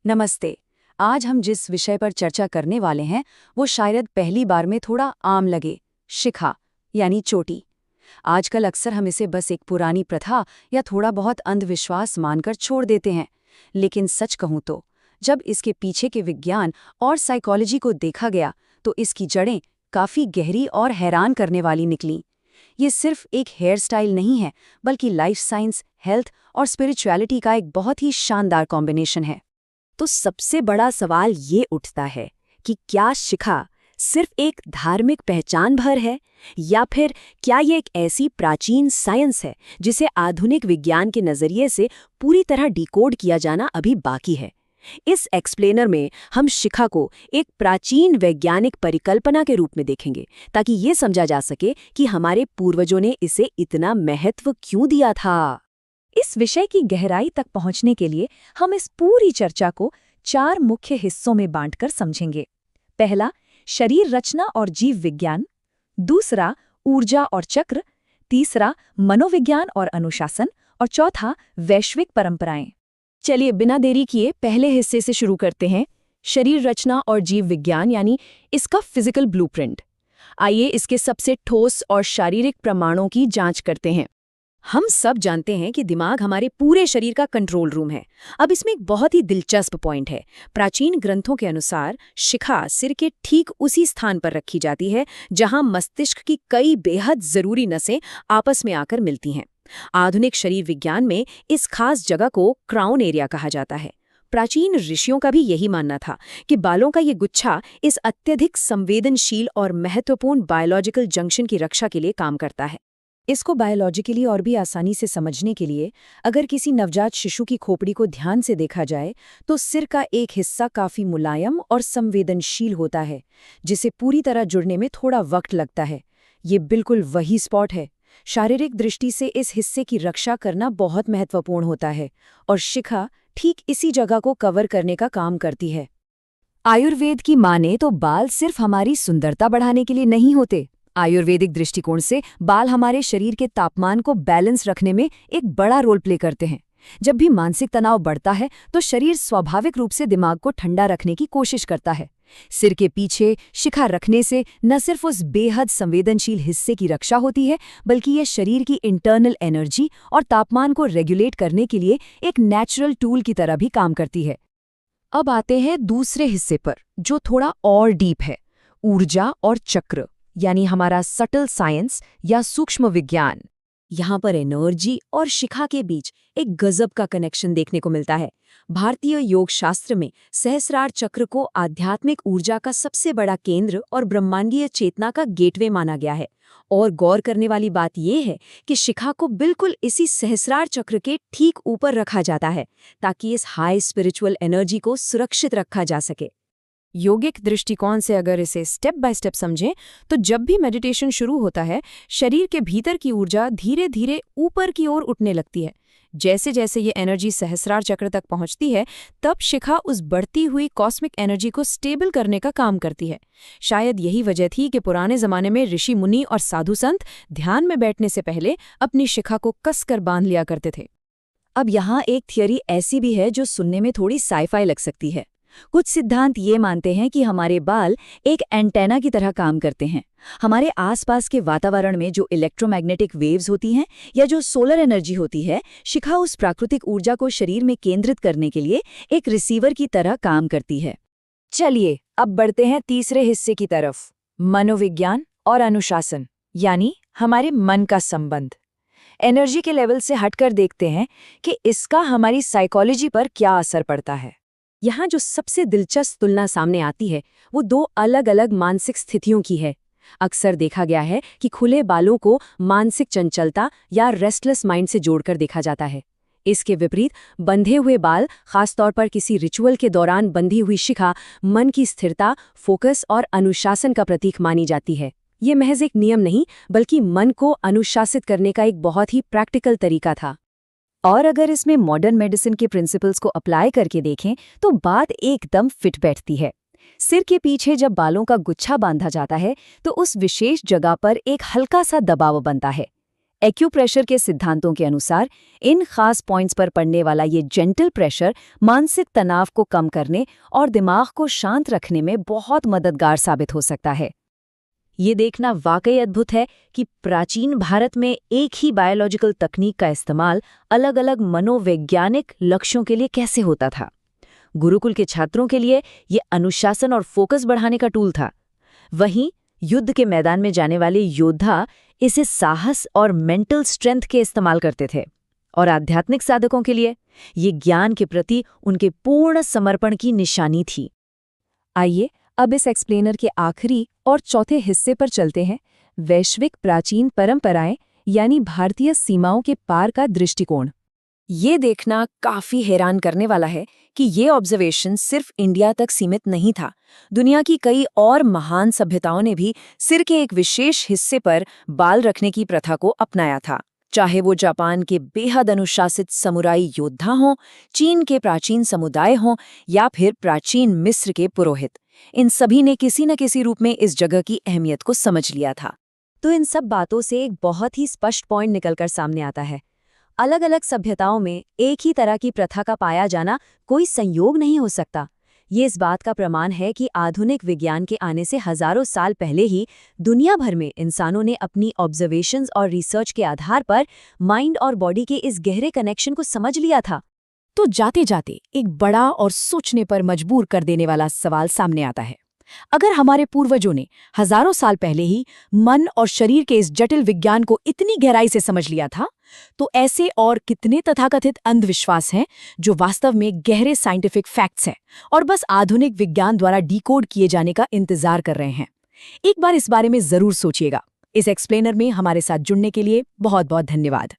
नमस्ते। आज हम जिस विषय पर चर्चा करने वाले हैं वो शायद पहली बार में थोड़ा आम लगे, शिखा यानी चोटी। आजकल अक्सर हम इसे बस एक पुरानी प्रथा या थोड़ा बहुत अंधविश्वास मानकर छोड़ देते हैं, लेकिन सच कहूं तो जब इसके पीछे के विज्ञान और साइकोलॉजी को देखा गया तो इसकी जड़ें काफी गहरी और हैरान करने वाली निकलीं। ये सिर्फ एक हेयर स्टाइल नहीं है, बल्कि लाइफ साइंस, हेल्थ और स्पिरिचुअलिटी का एक बहुत ही शानदार कॉम्बिनेशन है। तो सबसे बड़ा सवाल ये उठता है कि क्या शिखा सिर्फ एक धार्मिक पहचान भर है, या फिर क्या ये एक ऐसी प्राचीन साइंस है जिसे आधुनिक विज्ञान के नजरिए से पूरी तरह डिकोड किया जाना अभी बाकी है। इस एक्सप्लेनर में हम शिखा को एक प्राचीन वैज्ञानिक परिकल्पना के रूप में देखेंगे, ताकि ये समझा जा सके कि हमारे पूर्वजों ने इसे इतना महत्व क्यों दिया था। इस विषय की गहराई तक पहुंचने के लिए हम इस पूरी चर्चा को 4 मुख्य हिस्सों में बांटकर समझेंगे। पहला, शरीर रचना और जीव विज्ञान। दूसरा, ऊर्जा और चक्र। तीसरा, मनोविज्ञान और अनुशासन। और चौथा, वैश्विक परंपराएं। चलिए बिना देरी किए पहले हिस्से से शुरू करते हैं, शरीर रचना और जीव विज्ञान, यानी इसका फिजिकल ब्लूप्रिंट। आइए इसके सबसे ठोस और शारीरिक प्रमाणों की जांच करते हैं। हम सब जानते हैं कि दिमाग हमारे पूरे शरीर का कंट्रोल रूम है। अब इसमें एक बहुत ही दिलचस्प पॉइंट है। प्राचीन ग्रंथों के अनुसार शिखा सिर के ठीक उसी स्थान पर रखी जाती है जहां मस्तिष्क की कई बेहद जरूरी नसें आपस में आकर मिलती हैं। आधुनिक शरीर विज्ञान में इस खास जगह को क्राउन एरिया कहा जाता है। प्राचीन ऋषियों का भी यही मानना था कि बालों का ये गुच्छा इस अत्यधिक संवेदनशील और महत्वपूर्ण बायोलॉजिकल जंक्शन की रक्षा के लिए काम करता है। इसको बायोलॉजिकली और भी आसानी से समझने के लिए अगर किसी नवजात शिशु की खोपड़ी को ध्यान से देखा जाए तो सिर का एक हिस्सा काफी मुलायम और संवेदनशील होता है, जिसे पूरी तरह जुड़ने में थोड़ा वक्त लगता है। ये बिल्कुल वही स्पॉट है। शारीरिक दृष्टि से इस हिस्से की रक्षा करना बहुत महत्वपूर्ण होता है, और शिखा ठीक इसी जगह को कवर करने का काम करती है। आयुर्वेद की माने तो बाल सिर्फ हमारी सुंदरता बढ़ाने के लिए नहीं होते। आयुर्वेदिक दृष्टिकोण से बाल हमारे शरीर के तापमान को बैलेंस रखने में एक बड़ा रोल प्ले करते हैं। जब भी मानसिक तनाव बढ़ता है तो शरीर स्वाभाविक रूप से दिमाग को ठंडा रखने की कोशिश करता है। सिर के पीछे शिखा रखने से न सिर्फ उस बेहद संवेदनशील हिस्से की रक्षा होती है, बल्कि ये शरीर की इंटरनल एनर्जी और तापमान को रेगुलेट करने के लिए एक नेचुरल टूल की तरह भी काम करती है। अब आते हैं दूसरे हिस्से पर, जो थोड़ा और डीप है, ऊर्जा और चक्र, यानी हमारा सटल साइंस या सूक्ष्म विज्ञान। यहाँ पर एनर्जी और शिखा के बीच एक गजब का कनेक्शन देखने को मिलता है। भारतीय योग शास्त्र में सहस्रार चक्र को आध्यात्मिक ऊर्जा का सबसे बड़ा केंद्र और ब्रह्मांडीय चेतना का गेटवे माना गया है। और गौर करने वाली बात यह है कि शिखा को बिल्कुल इसी सहस्रार चक्र के ठीक ऊपर रखा जाता है, ताकि इस हाई स्पिरिचुअल एनर्जी को सुरक्षित रखा जा सके। योगिक दृष्टिकोण से अगर इसे स्टेप बाय स्टेप समझें तो जब भी मेडिटेशन शुरू होता है, शरीर के भीतर की ऊर्जा धीरे धीरे ऊपर की ओर उठने लगती है। जैसे जैसे ये एनर्जी सहस्रार चक्र तक पहुंचती है, तब शिखा उस बढ़ती हुई कॉस्मिक एनर्जी को स्टेबल करने का काम करती है। शायद यही वजह थी कि पुराने जमाने में ऋषि मुनि और साधु संत ध्यान में बैठने से पहले अपनी शिखा को कसकर बांध लिया करते थे। अब यहाँ एक थियरी ऐसी भी है जो सुनने में थोड़ी साइफाई लग सकती है। कुछ सिद्धांत ये मानते हैं कि हमारे बाल एक एंटेना की तरह काम करते हैं। हमारे आसपास के वातावरण में जो इलेक्ट्रोमैग्नेटिक वेव्स होती हैं या जो सोलर एनर्जी होती है, शिखा उस प्राकृतिक ऊर्जा को शरीर में केंद्रित करने के लिए एक रिसीवर की तरह काम करती है। चलिए अब बढ़ते हैं तीसरे हिस्से की तरफ, मनोविज्ञान और अनुशासन, यानी हमारे मन का संबंध। एनर्जी के लेवल से हटकर देखते हैं कि इसका हमारी साइकोलॉजी पर क्या असर पड़ता है। यहाँ जो सबसे दिलचस्प तुलना सामने आती है वो 2 अलग अलग मानसिक स्थितियों की है। अक्सर देखा गया है कि खुले बालों को मानसिक चंचलता या रेस्टलेस माइंड से जोड़कर देखा जाता है। इसके विपरीत बंधे हुए बाल, खासतौर पर किसी रिचुअल के दौरान बंधी हुई शिखा, मन की स्थिरता, फोकस और अनुशासन का प्रतीक मानी जाती है। ये महज एक नियम नहीं, बल्कि मन को अनुशासित करने का एक बहुत ही प्रैक्टिकल तरीका था। और अगर इसमें मॉडर्न मेडिसिन के प्रिंसिपल्स को अप्लाई करके देखें तो बात एकदम फिट बैठती है। सिर के पीछे जब बालों का गुच्छा बांधा जाता है तो उस विशेष जगह पर एक हल्का सा दबाव बनता है। एक्यूप्रेशर के सिद्धांतों के अनुसार इन खास पॉइंट्स पर पड़ने वाला ये जेंटल प्रेशर मानसिक तनाव को कम करने और दिमाग को शांत रखने में बहुत मददगार साबित हो सकता है। ये देखना वाकई अद्भुत है कि प्राचीन भारत में एक ही बायोलॉजिकल तकनीक का इस्तेमाल अलग-अलग मनोवैज्ञानिक लक्ष्यों के लिए कैसे होता था। गुरुकुल के छात्रों के लिए ये अनुशासन और फोकस बढ़ाने का टूल था। वहीं युद्ध के मैदान में जाने वाले योद्धा इसे साहस और मेंटल स्ट्रेंथ के इस्तेमाल करते थे। और आध्यात्मिक साधकों के लिए ये ज्ञान के प्रति उनके पूर्ण समर्पण की निशानी थी। आइए अब इस एक्सप्लेनर के आखिरी और चौथे हिस्से पर चलते हैं, वैश्विक प्राचीन परंपराएं यानी भारतीय सीमाओं के पार का दृष्टिकोण। ये देखना काफी हैरान करने वाला है कि ये ऑब्जर्वेशन सिर्फ इंडिया तक सीमित नहीं था। दुनिया की कई और महान सभ्यताओं ने भी सिर के एक विशेष हिस्से पर बाल रखने की प्रथा को अपनाया था। चाहे वो जापान के बेहद अनुशासित समुराई योद्धा हों, चीन के प्राचीन समुदाय हों या फिर प्राचीन मिस्र के पुरोहित, इन सभी ने किसी न किसी रूप में इस जगह की अहमियत को समझ लिया था। तो इन सब बातों से एक बहुत ही स्पष्ट पॉइंट निकलकर सामने आता है। अलग अलग सभ्यताओं में एक ही तरह की प्रथा का पाया जाना कोई संयोग नहीं हो सकता। ये इस बात का प्रमाण है कि आधुनिक विज्ञान के आने से हजारों साल पहले ही दुनिया भर में इंसानों ने अपनी ऑब्जर्वेशंस और रिसर्च के आधार पर माइंड और बॉडी के इस गहरे कनेक्शन को समझ लिया था। तो जाते जाते एक बड़ा और सोचने पर मजबूर कर देने वाला सवाल सामने आता है। अगर हमारे पूर्वजों ने हजारों साल पहले ही मन और शरीर के इस जटिल विज्ञान को इतनी गहराई से समझ लिया था, तो ऐसे और कितने तथाकथित अंधविश्वास हैं जो वास्तव में गहरे साइंटिफिक फैक्ट्स हैं और बस आधुनिक विज्ञान द्वारा डिकोड किए जाने का इंतजार कर रहे हैं। एक बार इस बारे में जरूर सोचिएगा। इस एक्सप्लेनर में हमारे साथ जुड़ने के लिए बहुत बहुत धन्यवाद।